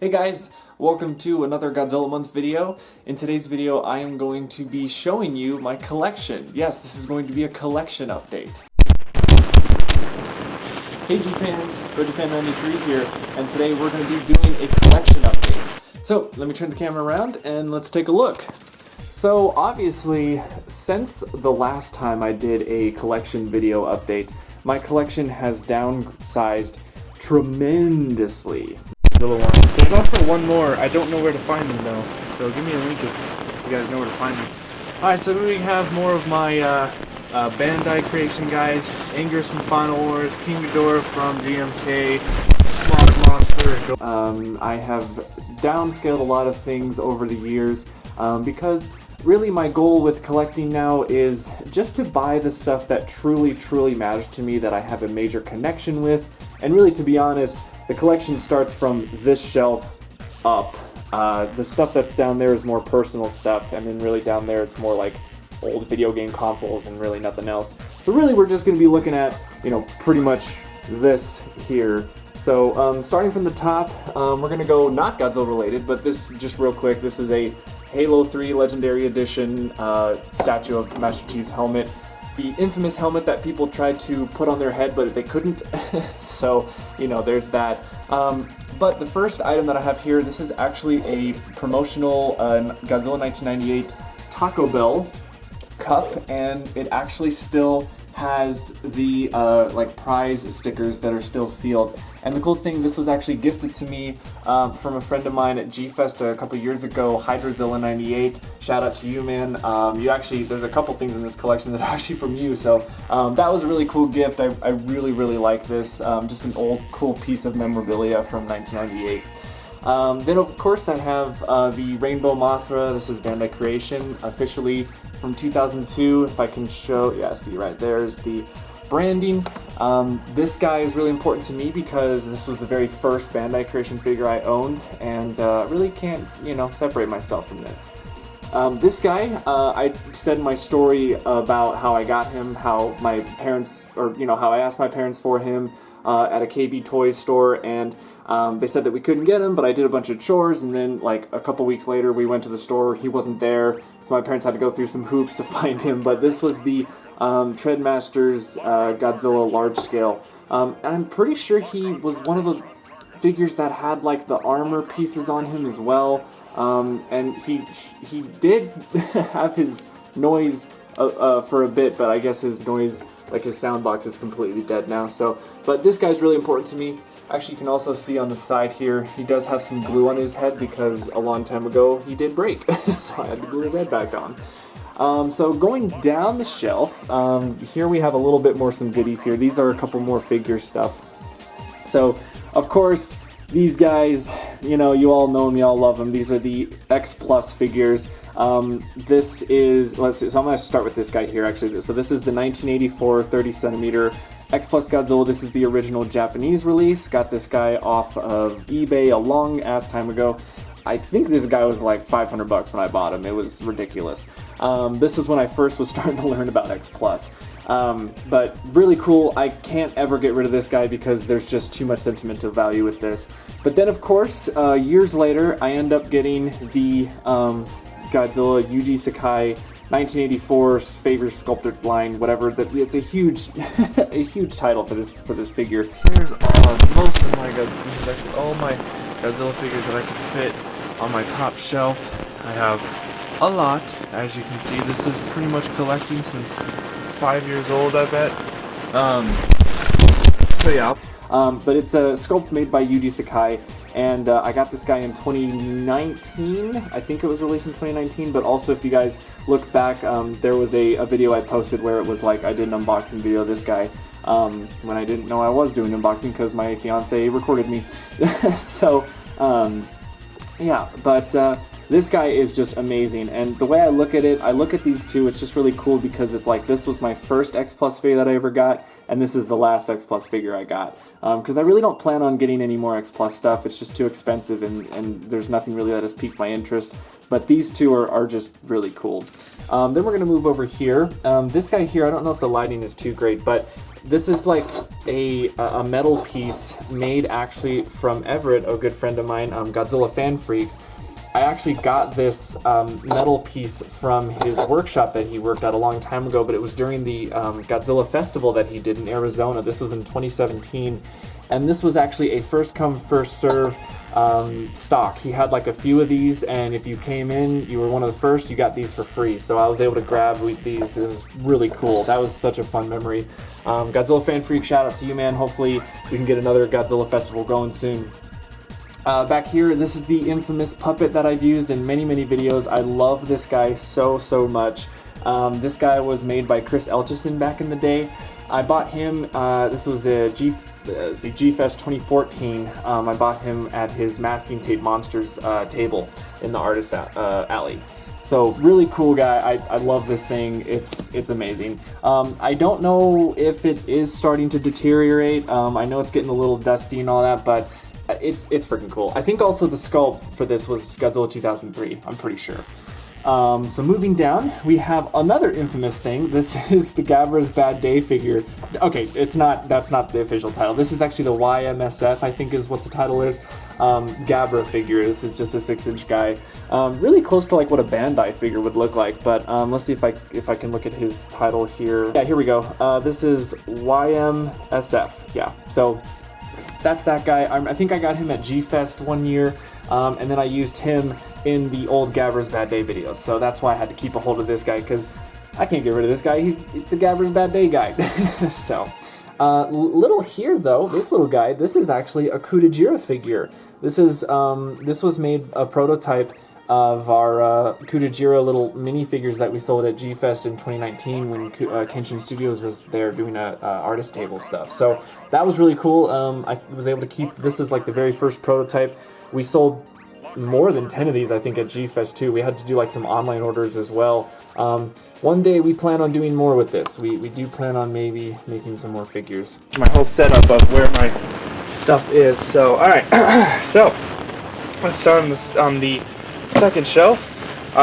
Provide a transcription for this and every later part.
Hey guys, welcome to another Godzilla Month video. In today's video I am going to be showing you my collection. Yes, this is going to be a collection update. Hey G-Fans, GoJFan93 here, and today we're going to be doing a collection update. So, let me turn the camera around and let's take a look. So, obviously, since the last time I did a collection video update, my collection has downsized tremendously. There's also one more. I don't know where to find them though, so give me a link if you guys know where to find them. Alright, so then we have more of my Bandai creation guys. Anger's from Final Wars, King Ghidorah from GMK, Sloth Monster. I have downscaled a lot of things over the years because really my goal with collecting now is just to buy the stuff that truly matters to me, that I have a major connection with, and really, to be honest, the collection starts from this shelf up. The stuff that's down there is more personal stuff, and then really down there it's more like old video game consoles and really nothing else. So really we're just going to be looking at, pretty much this here. So starting from the top, we're going to go not Godzilla related, but this, just real quick, this is a Halo 3 Legendary Edition statue of Master Chief's helmet. The infamous helmet that people tried to put on their head, but they couldn't. So, there's that. But the first item that I have here, this is actually a promotional Godzilla 1998 Taco Bell cup, and it actually still has the prize stickers that are still sealed. And the cool thing, this was actually gifted to me from a friend of mine at G-Fest a couple years ago, Hydrazilla98. Shout out to you, man. There's a couple things in this collection that are actually from you, so that was a really cool gift. I really like this. Just an old cool piece of memorabilia from 1998. Then of course I have the Rainbow Mothra. This is Bandai Creation, officially from 2002. If I can show, yeah, see right there is the branding. This guy is really important to me because this was the very first Bandai Creation figure I owned, and really can't, separate myself from this. This guy, I said in my story about how I got him, how my parents, or how I asked my parents for him at a KB Toys store, and they said that we couldn't get him, but I did a bunch of chores, and then like a couple weeks later we went to the store, he wasn't there, so my parents had to go through some hoops to find him. But this was the Treadmasters Godzilla large scale. And I'm pretty sure he was one of the figures that had like the armor pieces on him as well. And he did have his noise for a bit, but I guess his noise, like his sound box, is completely dead now. So, but this guy's really important to me. Actually, you can also see on the side here, he does have some glue on his head because a long time ago he did break, so I had to glue his head back on. So going down the shelf, here we have a little bit more some goodies here. These are a couple more figure stuff. So, of course, these guys, you all know them, you all love them. These are the X Plus figures. This is, let's see, so I'm going to start with this guy here, actually. So this is the 1984 30cm X Plus Godzilla. This is the original Japanese release. Got this guy off of eBay a long ass time ago. I think this guy was like 500 bucks when I bought him. It was ridiculous. This is when I first was starting to learn about X Plus. But really cool. I can't ever get rid of this guy because there's just too much sentimental value with this. But then, of course, years later, I end up getting the Godzilla Yuji Sakai 1984 favor sculpted line, whatever. It's a huge, a huge title for this figure. Here's most of my this is actually all my Godzilla figures that I could fit on my top shelf. I have a lot, as you can see. This is pretty much collecting since 5 years old, I bet. So yeah. But it's a sculpt made by Yuji Sakai, and I got this guy in 2019. I think it was released in 2019, but also if you guys look back, there was a video I posted where it was like I did an unboxing video of this guy when I didn't know I was doing unboxing because my fiance recorded me. So, yeah, but this guy is just amazing, and the way I look at it, I look at these two, it's just really cool because it's like this was my first X Plus figure that I ever got, and this is the last X Plus figure I got. Because I really don't plan on getting any more X Plus stuff. It's just too expensive, and there's nothing really that has piqued my interest. But these two are just really cool. Then we're going to move over here. This guy here, I don't know if the lighting is too great, but this is like a metal piece made actually from Everett, a good friend of mine, Godzilla Fan Freaks. I actually got this metal piece from his workshop that he worked at a long time ago, but it was during the Godzilla festival that he did in Arizona. This was in 2017, and this was actually a first come, first serve stock. He had like a few of these, and if you came in, you were one of the first, you got these for free. So I was able to grab these. It was really cool. That was such a fun memory. Godzilla Fan Freak, shout out to you, man. Hopefully we can get another Godzilla festival going soon. Back here, this is the infamous puppet that I've used in many, many videos. I love this guy so much. This guy was made by Chris Elchison back in the day. I bought him, this was a G-Fest 2014. I bought him at his Masking Tape Monsters table in the Artist Alley. So really cool guy. I love this thing. It's amazing. I don't know if it is starting to deteriorate. I know it's getting a little dusty and all that, but it's freaking cool. I think also the sculpt for this was Godzilla 2003, I'm pretty sure. So moving down, we have another infamous thing. This is the Gabra's Bad Day figure. Okay, that's not the official title. This is actually the YMSF, I think is what the title is. Gabra figure. This is just a 6-inch guy. Really close to like what a Bandai figure would look like, but let's see if I can look at his title here. Yeah, here we go. This is YMSF. Yeah, so that's that guy. I think I got him at G-Fest one year, and then I used him in the old Gabra's Bad Day videos. So that's why I had to keep a hold of this guy, because I can't get rid of this guy. It's a Gabra's Bad Day guy. So, little here though, this little guy, this is actually a Kudajira figure. This was made a prototype of our Kudajira little minifigures that we sold at G-Fest in 2019 when Kenshin Studios was there doing artist table stuff. So that was really cool. I was able to keep, this is like the very first prototype. We sold more than 10 of these, I think, at G-Fest too. We had to do like some online orders as well. One day we plan on doing more with this. We do plan on maybe making some more figures. My whole setup of where my stuff is. So, alright. So, let's start on the second shelf.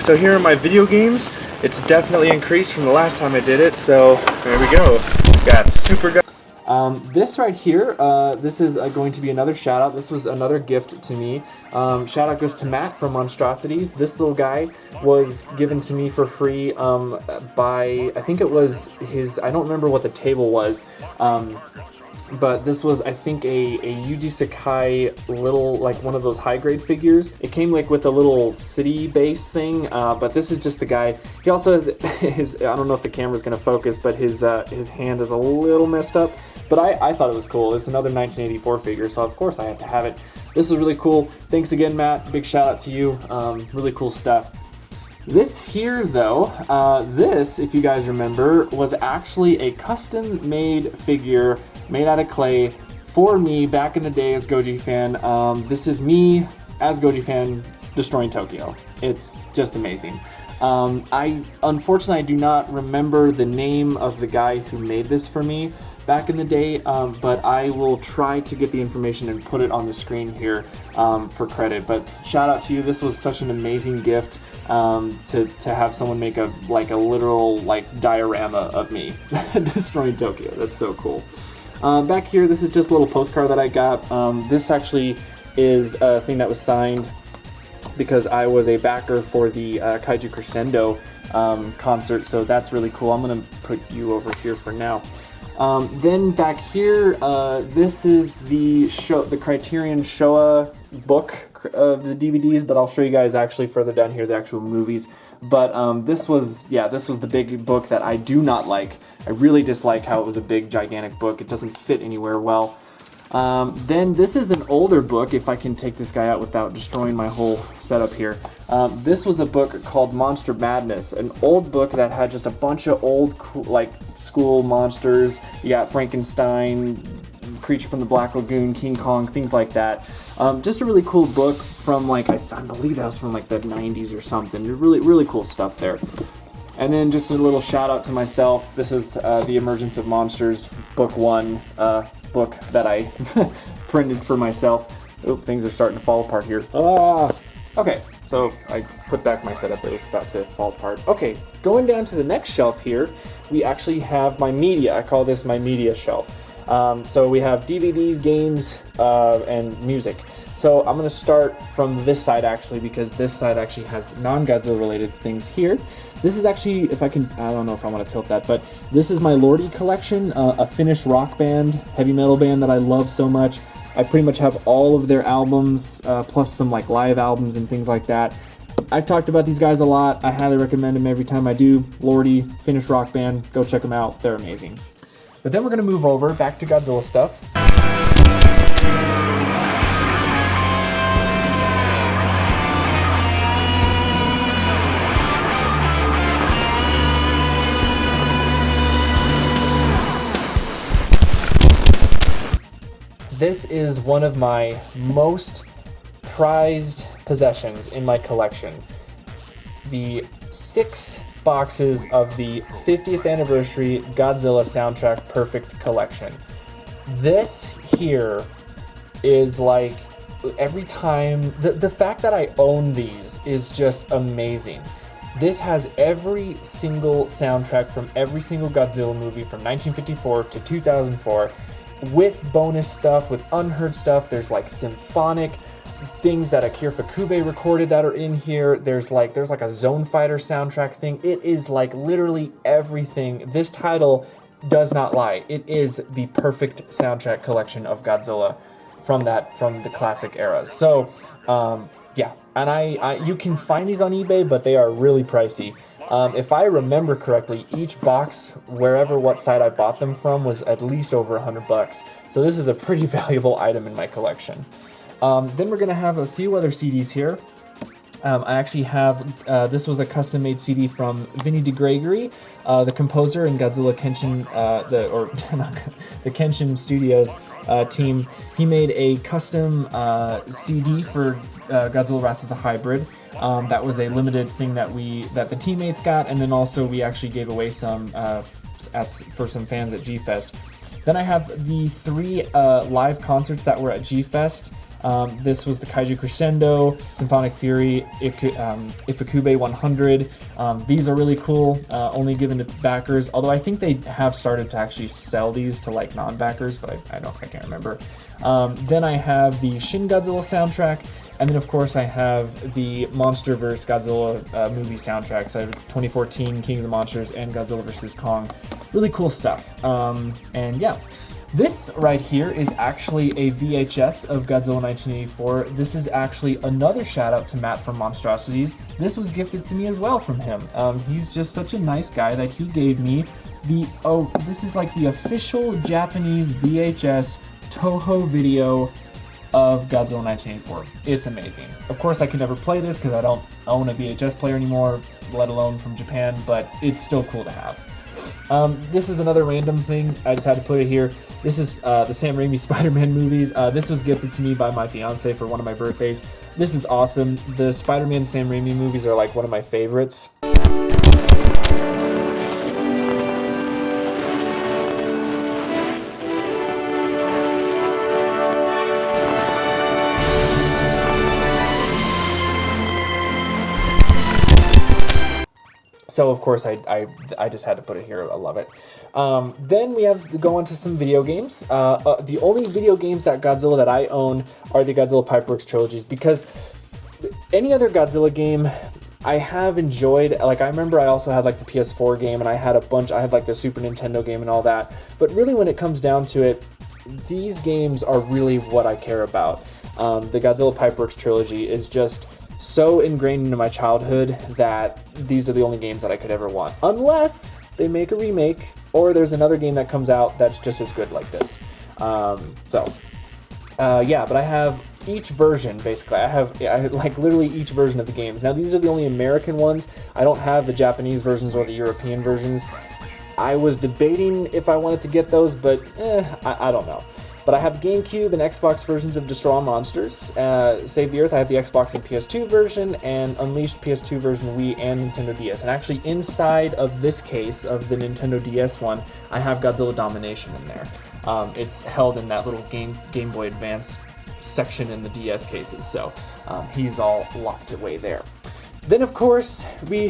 So here are my video games. It's definitely increased from the last time I did it, so there we go. Got Super this right here, this is going to be another shout out. This was another gift to me. Shout out goes to Matt from Monstrosities. This little guy was given to me for free by, I think it was his, I don't remember what the table was. But this was, I think, a Yuji Sakai little, like one of those high-grade figures. It came like with a little city base thing, but this is just the guy. He also has his, I don't know if the camera's going to focus, but his hand is a little messed up. But I thought it was cool. It's another 1984 figure, so of course I had to have it. This was really cool. Thanks again, Matt. Big shout out to you. Really cool stuff. This here, though, this, if you guys remember, was actually a custom-made figure made out of clay for me back in the day as Goji Fan. This is me as Goji Fan destroying Tokyo. It's just amazing. Unfortunately, I do not remember the name of the guy who made this for me back in the day, but I will try to get the information and put it on the screen here for credit. But shout out to you. This was such an amazing gift. To have someone make a literal diorama of me destroying Tokyo. That's so cool. Back here, this is just a little postcard that I got. This actually is a thing that was signed because I was a backer for the Kaiju Crescendo concert, so that's really cool. I'm gonna put you over here for now. Then back here, this is the Criterion Showa book of the DVDs, but I'll show you guys actually further down here the actual movies. But this was the big book that I do not like. I really dislike how it was a big gigantic book. It doesn't fit anywhere well. Then this is an older book, if I can take this guy out without destroying my whole setup here. This was a book called Monster Madness, an old book that had just a bunch of old school monsters. You got Frankenstein, Creature from the Black Lagoon, King Kong, things like that. Just a really cool book from I believe that was from the 90s or something. Really, really cool stuff there. And then just a little shout out to myself. This is The Emergence of Monsters, book 1, book that I printed for myself. Oop, things are starting to fall apart here. Okay, so I put back my setup, it was about to fall apart. Okay, going down to the next shelf here, we actually have my media. I call this my media shelf. So we have DVDs, games, and music. So I'm going to start from this side actually, because this side actually has non-Godzilla related things here. This is actually, if I can, I don't know if I want to tilt that, but this is my Lordi collection, a Finnish rock band, heavy metal band that I love so much. I pretty much have all of their albums, plus some like live albums and things like that. I've talked about these guys a lot. I highly recommend them every time I do. Lordi, Finnish rock band, go check them out. They're amazing. But then we're going to move over back to Godzilla stuff. This is one of my most prized possessions in my collection. The 6 boxes of the 50th anniversary Godzilla soundtrack perfect collection. This here is like, every time, the fact that I own these is just amazing. This has every single soundtrack from every single Godzilla movie from 1954 to 2004. With bonus stuff, with unheard stuff. There's like symphonic things that Akira Ifukube recorded that are in here. There's like a Zone Fighter soundtrack thing. It is like literally everything. This title does not lie. It is the perfect soundtrack collection of Godzilla from the classic eras. So yeah, and I you can find these on eBay, but they are really pricey. If I remember correctly, each box, wherever what site I bought them from, was at least over $100. So this is a pretty valuable item in my collection. Then we're going to have a few other CDs here. I actually have, this was a custom-made CD from Vinny DeGregory, the composer in Godzilla Kenshin, the Kenshin Studios team. He made a custom CD for Godzilla Wrath of the Hybrid. That was a limited thing that the teammates got, and then also we actually gave away some for some fans at G-Fest. Then I have the 3 live concerts that were at G-Fest. This was the Kaiju Crescendo, Symphonic Fury, Ifukube 100. These are really cool, only given to backers, although I think they have started to actually sell these to like non-backers, but I can't remember. Then I have the Shin Godzilla soundtrack, and then of course I have the MonsterVerse Godzilla movie soundtracks. I have 2014 King of the Monsters and Godzilla vs. Kong. Really cool stuff. And yeah. This right here is actually a VHS of Godzilla 1984. This is actually another shout out to Matt from Monstrosities. This was gifted to me as well from him. He's just such a nice guy that he gave me this is like the official Japanese VHS Toho video of Godzilla 1984. It's amazing. Of course, I can never play this because I don't own a VHS player anymore, let alone from Japan, but it's still cool to have. This is another random thing. I just had to put it here. This is the Sam Raimi Spider-Man movies. This was gifted to me by my fiance for one of my birthdays. This is awesome. The Spider-Man Sam Raimi movies are like one of my favorites. So of course I just had to put it here. I love it. Then we have to go on to some video games. The only video games that Godzilla that I own are the Godzilla Pipeworks trilogies, because any other Godzilla game I have enjoyed. Like I remember I also had like the PS4 game, and I had like the Super Nintendo game and all that. But really when it comes down to it, these games are really what I care about. The Godzilla Pipeworks trilogy is just so ingrained into my childhood that these are the only games that I could ever want. Unless they make a remake, or there's another game that comes out that's just as good like this. Yeah, but I have each version, basically. I have like literally each version of the games. Now these are the only American ones. I don't have the Japanese versions or the European versions. I was debating if I wanted to get those, but I don't know. But I have GameCube and Xbox versions of Destroy All Monsters. Save the Earth, I have the Xbox and PS2 version, and Unleashed PS2 version, Wii, and Nintendo DS. And actually, inside of this case, of the Nintendo DS one, I have Godzilla Domination in there. It's held in that little Game Boy Advance section in the DS cases, so he's all locked away there. Then, of course, every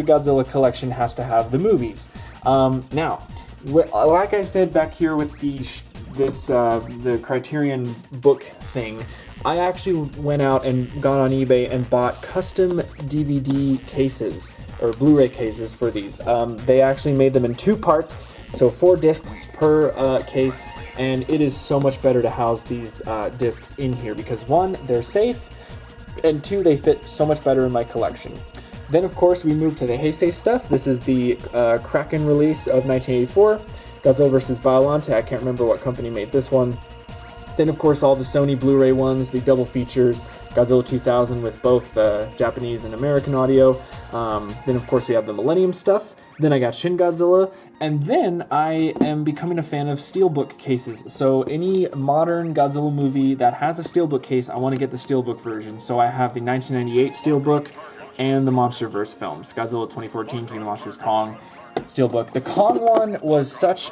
Godzilla collection has to have the movies. Now, like I said back here with the Criterion book thing, I actually went out and got on eBay and bought custom DVD cases, or Blu-ray cases for these. They actually made them in 2 parts, so 4 discs per case, and it is so much better to house these discs in here because 1, they're safe, and 2, they fit so much better in my collection. Then, of course, we move to the Heisei stuff. This is the Kraken release of 1984, Godzilla vs. Biollante. I can't remember what company made this one. Then, of course, all the Sony Blu-ray ones, the double features, Godzilla 2000 with both Japanese and American audio. Then, of course, we have the Millennium stuff. Then I got Shin Godzilla. And then I am becoming a fan of steelbook cases. So any modern Godzilla movie that has a steelbook case, I want to get the steelbook version. So I have the 1998 steelbook and the MonsterVerse films. Godzilla 2014, King of the Monsters, Kong, steelbook. The Kong one was such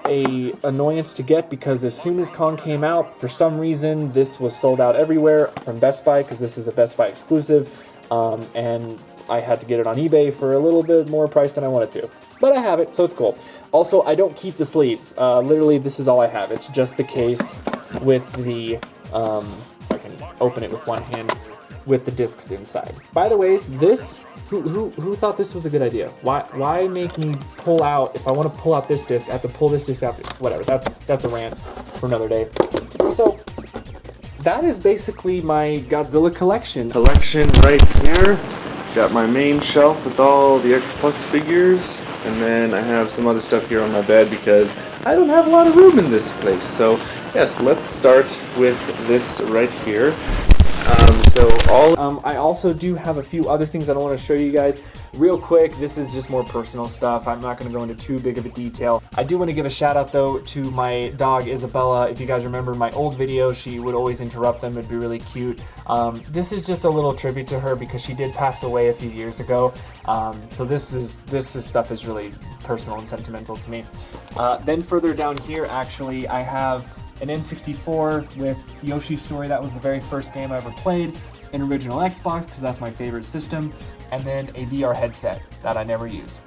a annoyance to get because as soon as Kong came out, for some reason, this was sold out everywhere from Best Buy because this is a Best Buy exclusive, and I had to get it on eBay for a little bit more price than I wanted to. But I have it, so it's cool. Also, I don't keep the sleeves. Literally, this is all I have. It's just the case with the, if I can open it with one hand, with the discs inside. By the way, this, who thought this was a good idea? Why make me pull out, if I want to pull out this disc, I have to pull this disc out, whatever, that's a rant for another day. So, that is basically my Godzilla collection. Collection right here. Got my main shelf with all the X Plus figures, and then I have some other stuff here on my bed because I don't have a lot of room in this place. So yes, let's start with this right here. I also do have a few other things that I want to show you guys real quick. This is just more personal stuff. I'm not going to go into too big of a detail. I do want to give a shout out though to my dog Isabella. If you guys remember my old videos, she would always interrupt them. It'd be really cute. This is just a little tribute to her because she did pass away a few years ago. So this stuff is really personal and sentimental to me. Then further down here, actually, I have an N64 with Yoshi's Story. That was the very first game I ever played. An original Xbox, because that's my favorite system. And then a VR headset that I never use.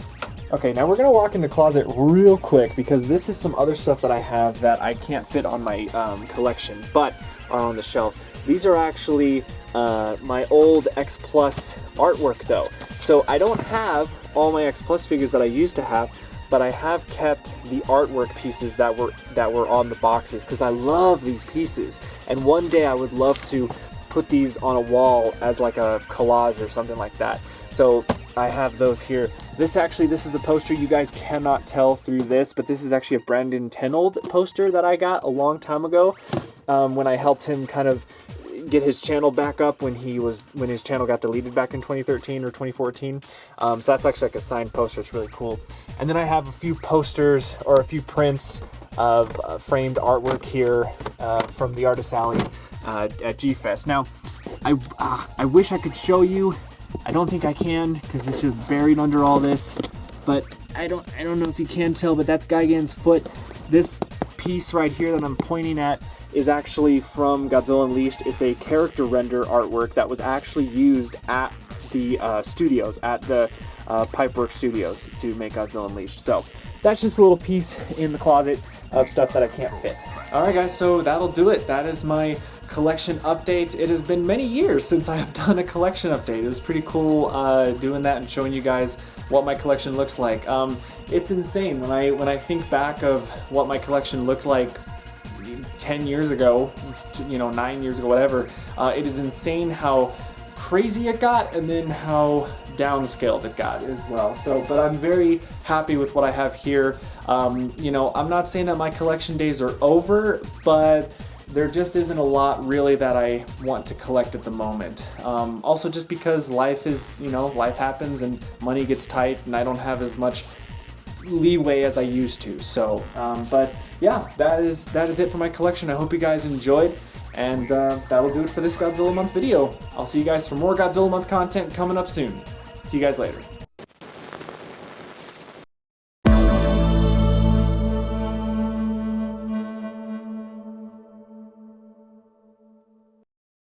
Okay, now we're going to walk in the closet real quick because this is some other stuff that I have that I can't fit on my collection, but are on the shelves. These are actually my old X Plus artwork though. So I don't have all my X Plus figures that I used to have, but I have kept the artwork pieces that were on the boxes because I love these pieces. And one day I would love to put these on a wall as like a collage or something like that. So I have those here. This is a poster. You guys cannot tell through this, but this is actually a Brandon Tenold poster that I got a long time ago when I helped him kind of get his channel back up when his channel got deleted back in 2013 or 2014. So that's actually like a signed poster. It's really cool. And then I have a few posters or a few prints of framed artwork here from the Artist Alley at G-Fest. Now, I wish I could show you. I don't think I can because this is buried under all this. But I don't know if you can tell, but that's Gigan's foot. This piece right here that I'm pointing at is actually from Godzilla Unleashed. It's a character render artwork that was actually used at the studios, at the Pipeworks Studios to make Godzilla Unleashed. So that's just a little piece in the closet of stuff that I can't fit. Alright guys, so that'll do it. That is my collection update. It has been many years since I have done a collection update. It was pretty cool doing that and showing you guys what my collection looks like. It's insane when I think back of what my collection looked like 10 years ago, 9 years ago, whatever. It is insane how crazy it got and then how downscaled it got as well. So, but I'm very happy with what I have here. I'm not saying that my collection days are over, but there just isn't a lot really that I want to collect at the moment. Also just because life is, life happens and money gets tight and I don't have as much leeway as I used to. So, but yeah, that is it for my collection. I hope you guys enjoyed, and that'll do it for this Godzilla Month video. I'll see you guys for more Godzilla Month content coming up soon. See you guys later.